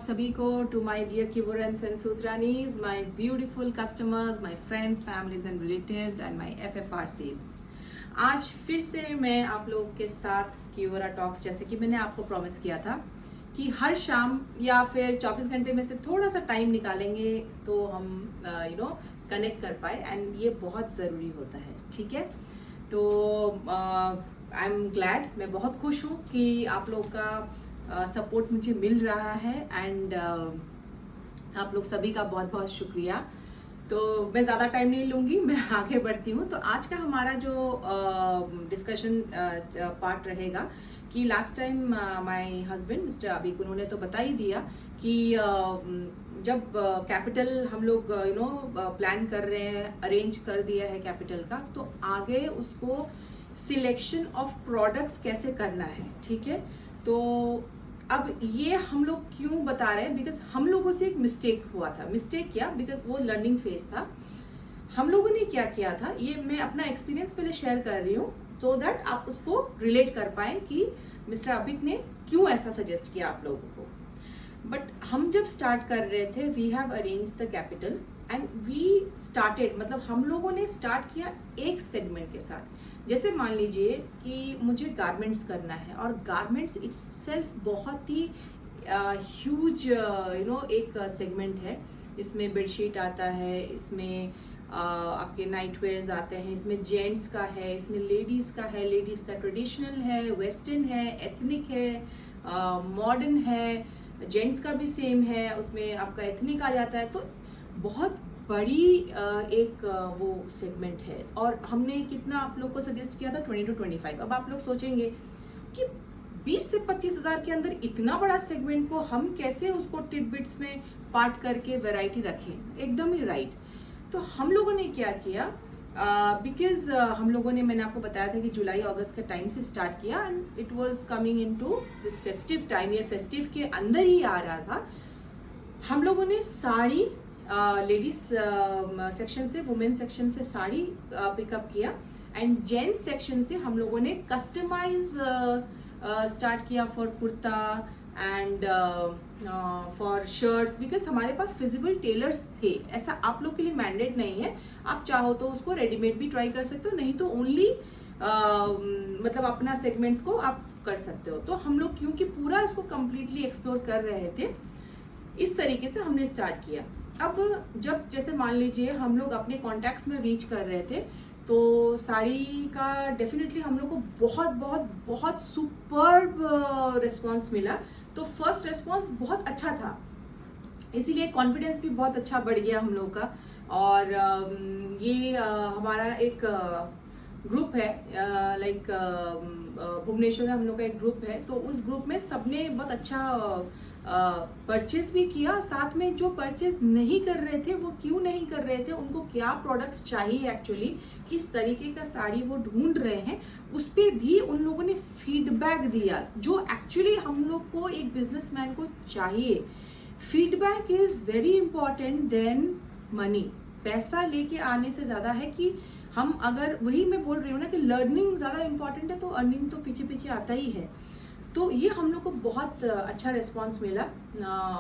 सभी को to my dear किवोरेंस एंड सूत्रानीज, my beautiful customers, my friends, families and relatives and my एफएफआरसीज। आज फिर से मैं आप लोग के साथ किवोरा टॉक्स, जैसे कि मैंने आपको प्रॉमिस किया था कि हर शाम या फिर 24 घंटे में से थोड़ा सा टाइम निकालेंगे तो हम कनेक्ट कर पाए, एंड ये बहुत ज़रूरी होता है। ठीक है, तो आई एम ग्लैड, मैं बहुत खुश हूँ कि आप लोग का सपोर्ट मुझे मिल रहा है, एंड आप लोग सभी का बहुत बहुत शुक्रिया। तो मैं ज़्यादा टाइम नहीं लूँगी, मैं आगे बढ़ती हूँ। तो आज का हमारा जो डिस्कशन पार्ट रहेगा कि last time my husband mister Abhik, उन्होंने तो बता ही दिया कि जब कैपिटल हम लोग प्लान कर रहे हैं, अरेंज कर दिया है कैपिटल का, तो आगे उसको सिलेक्शन ऑफ प्रोडक्ट्स कैसे करना है। ठीक है, तो अब ये हम लोग क्यों बता रहे हैं, बिकॉज हम लोगों से एक मिस्टेक हुआ था। मिस्टेक क्या, बिकॉज वो लर्निंग फेज था। हम लोगों ने क्या किया था, ये मैं अपना एक्सपीरियंस पहले शेयर कर रही हूँ तो दैट आप उसको रिलेट कर पाए कि मिस्टर अबिक ने क्यों ऐसा सजेस्ट किया आप लोगों को। बट हम जब स्टार्ट कर रहे थे, we have arrange the capital and we started, मतलब हम लोगों ने स्टार्ट किया एक सेगमेंट के साथ। जैसे मान लीजिए कि मुझे गारमेंट्स करना है, और गारमेंट्स इट्सेल्फ बहुत ही ह्यूज एक सेगमेंट है। इसमें बेडशीट आता है, इसमें आपके नाइट वेयर्स आते हैं, इसमें जेंट्स का है, इसमें लेडीज़ का है, लेडीज़ का ट्रेडिशनल है, वेस्टर्न है, एथनिक है, मॉडर्न है, जेंट्स का भी सेम है, उसमें आपका एथनिक आ जाता है। तो बहुत बड़ी एक वो सेगमेंट है, और हमने कितना आप लोग को सजेस्ट किया था, 20 to 25। अब आप लोग सोचेंगे कि 20 से 25 हज़ार के अंदर इतना बड़ा सेगमेंट को हम कैसे उसको टिडबिट्स में पार्ट करके वैरायटी रखें। एकदम ही राइट। तो हम लोगों ने क्या किया, बिकॉज हम लोगों ने, मैंने आपको बताया था कि जुलाई अगस्त के टाइम से स्टार्ट किया, and it was coming into this festive time, ये फेस्टिव के अंदर ही आ रहा था। हम लोगों ने साड़ी, लेडीज सेक्शन से, वुमेन सेक्शन से साड़ी पिकअप किया, एंड जेंट्स सेक्शन से हम लोगों ने कस्टमाइज स्टार्ट किया for kurta and for shirts, because हमारे पास फिजिबल टेलर्स थे। ऐसा आप लोग के लिए मैंडेट नहीं है, आप चाहो तो उसको रेडीमेड भी ट्राई कर सकते हो, नहीं तो ओनली मतलब अपना सेगमेंट्स को आप कर सकते हो। तो हम लोग क्योंकि पूरा इसको कम्प्लीटली एक्सप्लोर कर रहे थे, इस तरीके से हमने स्टार्ट किया। अब जब जैसे मान लीजिए हम लोग अपने कॉन्टैक्ट्स में रीच कर रहे थे, तो साड़ी का डेफिनेटली हम लोग को बहुत बहुत बहुत सुपर्ब रिस्पॉन्स मिला। तो फर्स्ट रिस्पॉन्स बहुत अच्छा था, इसीलिए कॉन्फिडेंस भी बहुत अच्छा बढ़ गया हम लोग का। और ये हमारा एक ग्रुप है, लाइक भुवनेश्वर में हम लोग का एक ग्रुप है, तो उस ग्रुप में सबने बहुत अच्छा परचेज भी किया। साथ में जो परचेज नहीं कर रहे थे, वो क्यों नहीं कर रहे थे, उनको क्या प्रोडक्ट्स चाहिए, एक्चुअली किस तरीके का साड़ी वो ढूंढ रहे हैं, उस पर भी उन लोगों ने फीडबैक दिया, जो एक्चुअली हम लोग को एक बिजनेसमैन को चाहिए। Feedback is very important then money. पैसा लेके आने से ज़्यादा है कि हम, अगर वही मैं बोल रही हूँ ना कि लर्निंग ज़्यादा इंपॉर्टेंट है, तो अर्निंग तो पीछे पीछे आता ही है। तो ये हम लोग को बहुत अच्छा रिस्पांस मिला।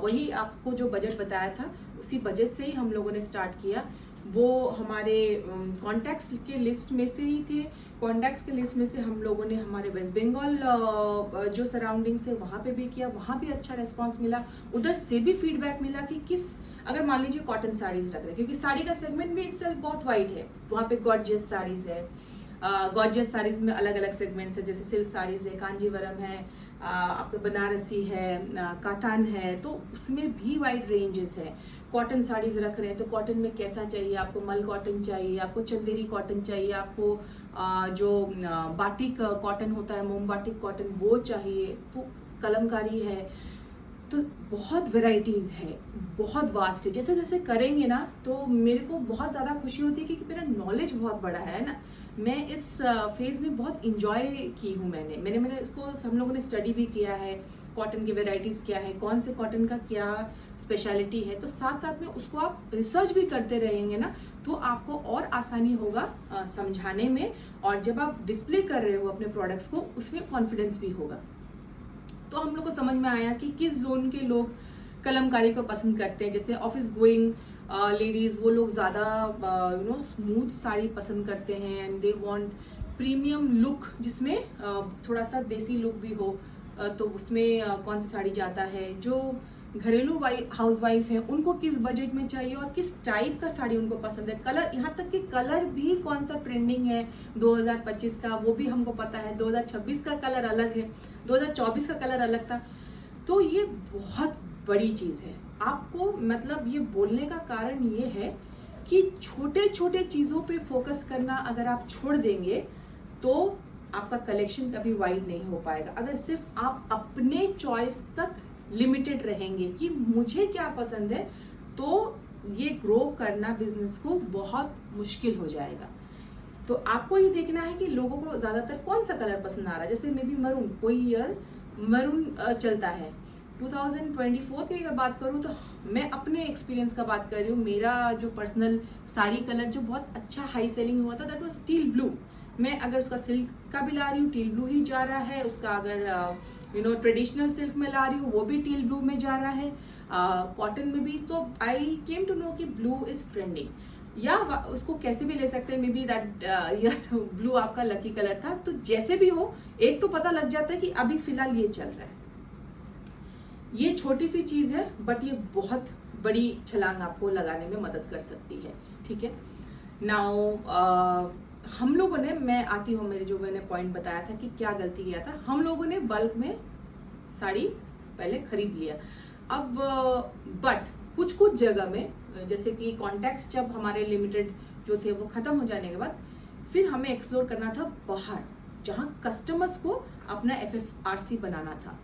वही आपको जो बजट बताया था, उसी बजट से ही हम लोगों ने स्टार्ट किया। वो हमारे कॉन्टैक्ट्स के लिस्ट में से ही थे। कॉन्टैक्ट्स के लिस्ट में से हम लोगों ने हमारे वेस्ट बंगाल जो सराउंडिंग्स है वहाँ पे भी किया, वहाँ भी अच्छा रिस्पांस मिला। उधर से भी फीडबैक मिला कि किस, अगर मान लीजिए कॉटन साड़ीज़ रख रहे हैं, क्योंकि साड़ी का सेगमेंट भी इटसेल्फ बहुत वाइड है, वहाँ पे गॉर्जियस साड़ीज़ है। गॉर्जियस साड़ीज़ में अलग अलग सेगमेंट्स है, जैसे सिल्क साड़ीज़ है, कांजीवरम है, आपका बनारसी है, कातान है, तो उसमें भी वाइड रेंजेस है। कॉटन साड़ीज़ रख रहे हैं, तो कॉटन में कैसा चाहिए आपको, मल कॉटन चाहिए आपको, चंदेरी कॉटन चाहिए आपको, जो बाटिक कॉटन होता है, मोम बाटिक कॉटन, वो चाहिए, तो कलमकारी है। तो बहुत वेराइटीज़ है, बहुत वास्ट है। जैसे जैसे करेंगे ना, तो मेरे को बहुत ज़्यादा खुशी होती है, क्योंकि मेरा नॉलेज बहुत बड़ा है ना। मैं इस फेज़ में बहुत इंजॉय की हूँ। मैंने इसको, हम लोगों ने स्टडी भी किया है, कॉटन की वेराइटीज़ क्या है, कौन से कॉटन का क्या स्पेशलिटी है। तो साथ साथ में उसको आप रिसर्च भी करते रहेंगे ना, तो आपको और आसानी होगा समझाने में, और जब आप डिस्प्ले कर रहे हो अपने प्रोडक्ट्स को, उसमें कॉन्फिडेंस भी होगा। तो हम लोग को समझ में आया कि किस जोन के लोग कलमकारी को पसंद करते हैं, जैसे ऑफिस गोइंग लेडीज़, वो लोग ज़्यादा स्मूथ साड़ी पसंद करते हैं and they want premium look, जिसमें थोड़ा सा देसी लुक भी हो। तो उसमें कौन सी साड़ी जाता है। जो घरेलू हाउस वाइफ है उनको किस बजट में चाहिए और किस टाइप का साड़ी उनको पसंद है, कलर, यहाँ तक कि कलर भी कौन सा ट्रेंडिंग है 2025 का, वो भी हमको पता है। 2026 का कलर अलग है, 2024 का कलर अलग था। तो ये बहुत बड़ी चीज़ है। आपको मतलब ये बोलने का कारण ये है कि छोटे छोटे चीज़ों पे फोकस करना अगर आप छोड़ देंगे तो आपका कलेक्शन कभी वाइड नहीं हो पाएगा। अगर सिर्फ आप अपने चॉइस तक लिमिटेड रहेंगे कि मुझे क्या पसंद है, तो ये ग्रो करना बिजनेस को बहुत मुश्किल हो जाएगा। तो आपको ये देखना है कि लोगों को ज़्यादातर कौन सा कलर पसंद आ रहा है। जैसे मे बी मरून, कोई ईयर मरून चलता है। 2024 की अगर बात करूँ तो मैं अपने एक्सपीरियंस का बात कर रही हूँ। मेरा जो पर्सनल साड़ी कलर जो बहुत अच्छा हाई सेलिंग हुआ था दैट वाज स्टील ब्लू। मैं अगर उसका सिल्क का भी ला रही हूँ, टील ब्लू ही जा रहा है। उसका अगर ट्रेडिशनल सिल्क में ला रही हूँ, वो भी टील ब्लू में जा रहा है। कॉटन में भी। तो आई केम टू नो कि ब्लू इज ट्रेंडिंग, या उसको कैसे भी ले सकते हैं, मे बी दैट ब्लू आपका लकी कलर था। तो जैसे भी हो, एक तो पता लग जाता है कि अभी फिलहाल ये चल रहा है। ये छोटी सी चीज है बट ये बहुत बड़ी छलांग आपको लगाने में मदद कर सकती है। ठीक है। नाउ हम लोगों ने, मैं आती हूँ मेरे जो मैंने पॉइंट बताया था कि क्या गलती किया था। हम लोगों ने बल्क में साड़ी पहले खरीद लिया। अब बट कुछ कुछ जगह में, जैसे कि कॉन्टैक्ट्स जब हमारे लिमिटेड जो थे वो खत्म हो जाने के बाद, फिर हमें एक्सप्लोर करना था बाहर, जहाँ कस्टमर्स को अपना FFRC बनाना था।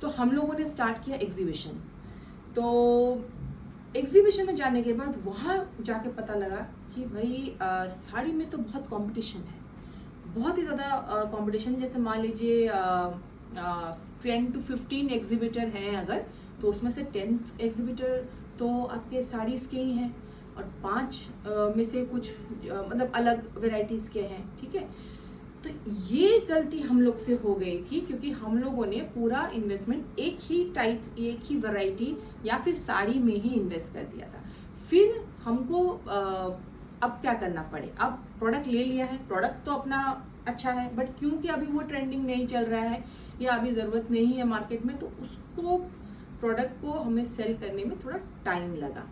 तो हम लोगों ने स्टार्ट किया एग्जीबिशन। तो एग्जीबिशन में जाने के बाद वहाँ जाके पता लगा कि भाई साड़ी में तो बहुत कंपटीशन है, बहुत ही ज़्यादा कंपटीशन। जैसे मान लीजिए 10 to 15 एग्जीबिटर हैं अगर, तो उसमें से 10 एग्जीबिटर तो आपके साड़ीज़ के ही हैं और 5 में से कुछ मतलब अलग वेराइटीज़ के हैं। ठीक है। तो ये गलती हम लोग से हो गई थी क्योंकि हम लोगों ने पूरा इन्वेस्टमेंट एक ही टाइप, एक ही वैरायटी या फिर साड़ी में ही इन्वेस्ट कर दिया था। फिर हमको अब क्या करना पड़े। अब प्रोडक्ट ले लिया है, प्रोडक्ट तो अपना अच्छा है बट क्योंकि अभी वो ट्रेंडिंग नहीं चल रहा है या अभी ज़रूरत नहीं है मार्केट में, तो उसको प्रोडक्ट को हमें सेल करने में थोड़ा टाइम लगा।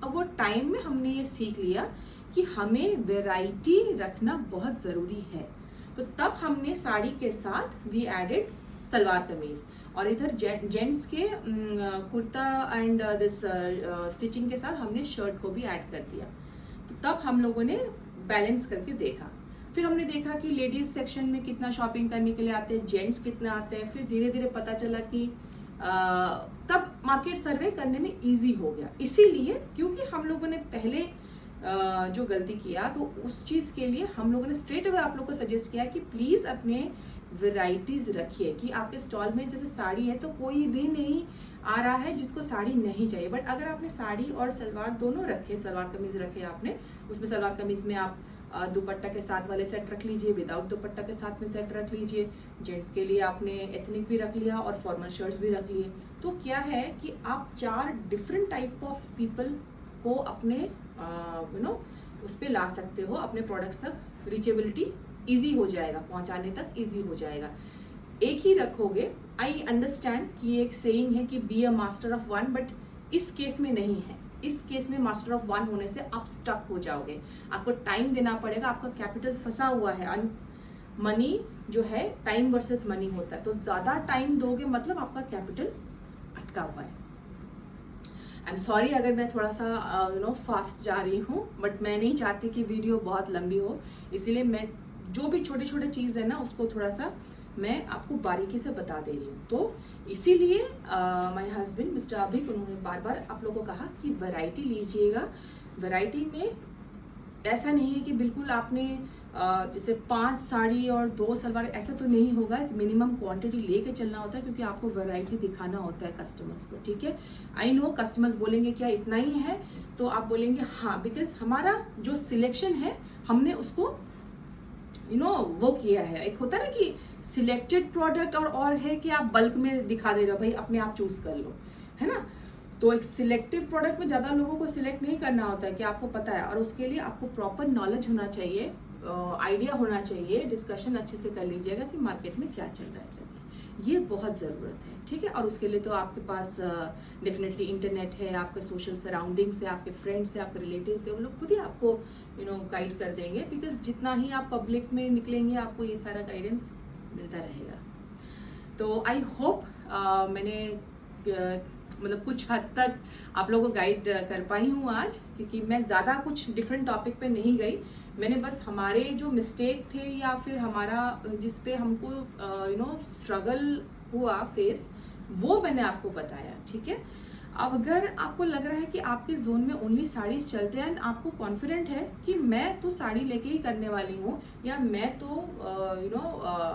अब वो टाइम में हमने ये सीख लिया कि हमें वैरायटी रखना बहुत ज़रूरी है। तो तब हमने साड़ी के साथ वी एडेड सलवार कमीज, और इधर जेंट्स के कुर्ता एंड दिस स्टिचिंग के साथ हमने शर्ट को भी ऐड कर दिया। तो तब हम लोगों ने बैलेंस करके देखा। फिर हमने देखा कि लेडीज सेक्शन में कितना शॉपिंग करने के लिए आते हैं, जेंट्स कितना आते हैं। फिर धीरे धीरे पता चला कि तब मार्केट सर्वे करने में इजी हो गया। इसीलिए क्योंकि हम लोगों ने पहले जो गलती किया, तो उस चीज़ के लिए हम लोगों ने स्ट्रेट अवे आप लोगों को सजेस्ट किया कि प्लीज़ अपने वैरायटीज़ रखिए। कि आपके स्टॉल में जैसे साड़ी है तो कोई भी नहीं आ रहा है जिसको साड़ी नहीं चाहिए, बट अगर आपने साड़ी और सलवार दोनों रखे, सलवार कमीज़ रखे आपने, उसमें सलवार कमीज़ में आप दुपट्टा के साथ वाले सेट रख लीजिए, विदाउट दुपट्टा के साथ में सेट रख लीजिए। जेंट्स के लिए आपने एथनिक भी रख लिया और फॉर्मल शर्ट्स भी रख लिए। तो क्या है कि आप 4 डिफरेंट टाइप ऑफ पीपल को अपने उस पर ला सकते हो। अपने प्रोडक्ट्स तक रीचेबिलिटी ईजी हो जाएगा, पहुंचाने तक ईजी हो जाएगा। एक ही रखोगे, आई अंडरस्टैंड कि एक सेइंग है कि be a master of one, but इस केस में नहीं है। इस केस में मास्टर ऑफ वन होने से आप स्टक हो जाओगे, आपको टाइम देना पड़ेगा, आपका कैपिटल फंसा हुआ है। मनी जो है टाइम वर्सेस मनी होता है, तो ज़्यादा टाइम दोगे मतलब आपका कैपिटल अटका हुआ है। आई एम सॉरी अगर मैं थोड़ा सा फास्ट जा रही हूँ, बट मैं नहीं चाहती कि वीडियो बहुत लंबी हो, इसीलिए मैं जो भी छोटे छोटे चीज़ है ना उसको थोड़ा सा मैं आपको बारीकी से बता दे रही हूँ। तो इसीलिए माय हस्बैंड मिस्टर अभिक, उन्होंने बार बार आप लोगों को कहा कि वैरायटी लीजिएगा। वैरायटी में ऐसा नहीं है कि बिल्कुल आपने जैसे 5 साड़ी और 2 सलवार, ऐसा तो नहीं होगा। मिनिमम क्वांटिटी लेके चलना होता है क्योंकि आपको वैरायटी दिखाना होता है कस्टमर्स को। ठीक है। आई नो कस्टमर्स बोलेंगे क्या इतना ही है, तो आप बोलेंगे हाँ, बिकॉज हमारा जो सिलेक्शन है हमने उसको वो किया है। एक होता है ना कि सिलेक्टेड प्रोडक्ट और है कि आप बल्क में दिखा दे रहे हो, भाई अपने आप चूज कर लो, है ना। तो एक सिलेक्टिव प्रोडक्ट में ज़्यादा लोगों को सिलेक्ट नहीं करना होता है कि आपको पता है, और उसके लिए आपको प्रॉपर नॉलेज होना चाहिए, आइडिया होना चाहिए, डिस्कशन अच्छे से कर लीजिएगा कि मार्केट में क्या चल रहा है, ये बहुत ज़रूरत है, ठीक है। और उसके लिए तो आपके पास डेफिनेटली इंटरनेट है, आपके सोशल सराउंडिंग्स है, आपके फ्रेंड्स है, आपके रिलेटिव्स है, वो लोग खुद ही आपको गाइड कर देंगे, बिकॉज जितना ही आप पब्लिक में निकलेंगे आपको ये सारा गाइडेंस मिलता रहेगा। तो आई होप मैंने मतलब कुछ हद तक आप लोगों को गाइड कर पाई हूँ आज, क्योंकि मैं ज़्यादा कुछ डिफरेंट टॉपिक पे नहीं गई। मैंने बस हमारे जो मिस्टेक थे या फिर हमारा जिस पे हमको स्ट्रगल हुआ फेस, वो मैंने आपको बताया, ठीक है। अब अगर आपको लग रहा है कि आपके जोन में ओनली साड़ीज चलते हैं, आपको कॉन्फिडेंट है कि मैं तो साड़ी लेके ही करने वाली हूँ, या मैं तो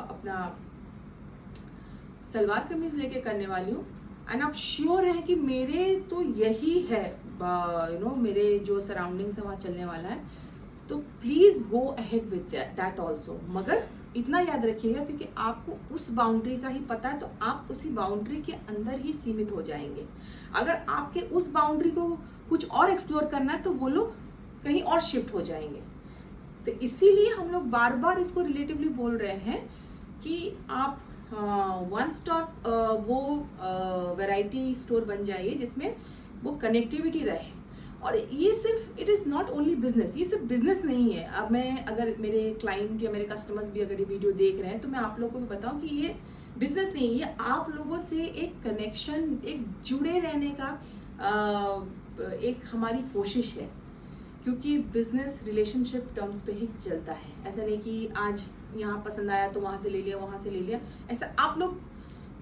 अपना सलवार कमीज लेके करने वाली हूँ, एंड आप श्योर हैं कि मेरे तो यही है, मेरे जो सराउंडिंग्स है वहाँ चलने वाला है, तो please go ahead with that also. मगर इतना याद रखिएगा, क्योंकि आपको उस बाउंड्री का ही पता है, तो आप उसी बाउंड्री के अंदर ही सीमित हो जाएंगे। अगर आपके उस बाउंड्री को कुछ और एक्सप्लोर करना है, तो वो लोग कहीं और शिफ्ट हो जाएंगे। तो इसीलिए हम लोग बार बार इसको रिलेटिवली बोल रहे हैं कि आप वन स्टॉप वो वैरायटी स्टोर बन जाइए जिसमें वो कनेक्टिविटी रहे। और ये सिर्फ it is not only business, ये सिर्फ बिजनेस नहीं है। अब मैं अगर मेरे क्लाइंट या मेरे कस्टमर्स भी अगर ये वीडियो देख रहे हैं, तो मैं आप लोगों को भी बताऊं कि ये बिजनेस नहीं है, ये आप लोगों से एक कनेक्शन, एक जुड़े रहने का एक हमारी कोशिश है, क्योंकि बिजनेस रिलेशनशिप टर्म्स पे ही चलता है। ऐसा नहीं कि आज यहाँ पसंद आया तो वहाँ से ले लिया, वहाँ से ले लिया। ऐसा आप लोग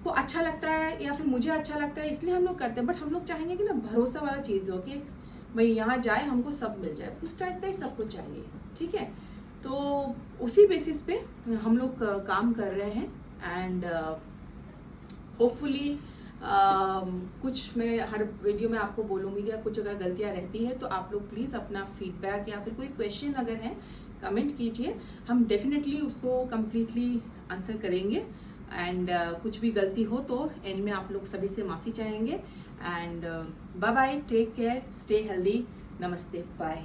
को अच्छा लगता है या फिर मुझे अच्छा लगता है इसलिए हम लोग करते हैं, बट हम लोग चाहेंगे कि ना भरोसा वाला चीज़ हो, कि भाई यहाँ जाए हमको सब मिल जाए, उस टाइप का ही सब कुछ चाहिए, ठीक है। तो उसी बेसिस पे हम लोग काम कर रहे हैं, एंड होपफुली कुछ मैं हर वीडियो में आपको बोलूँगी कि कुछ अगर गलतियाँ रहती है तो आप लोग प्लीज़ अपना फीडबैक या फिर कोई क्वेश्चन अगर है कमेंट कीजिए, हम डेफिनेटली उसको कम्प्लीटली आंसर करेंगे। एंड कुछ भी गलती हो तो एंड में आप लोग सभी से माफ़ी चाहेंगे। And bye bye, take care, stay healthy, नमस्ते, बाय।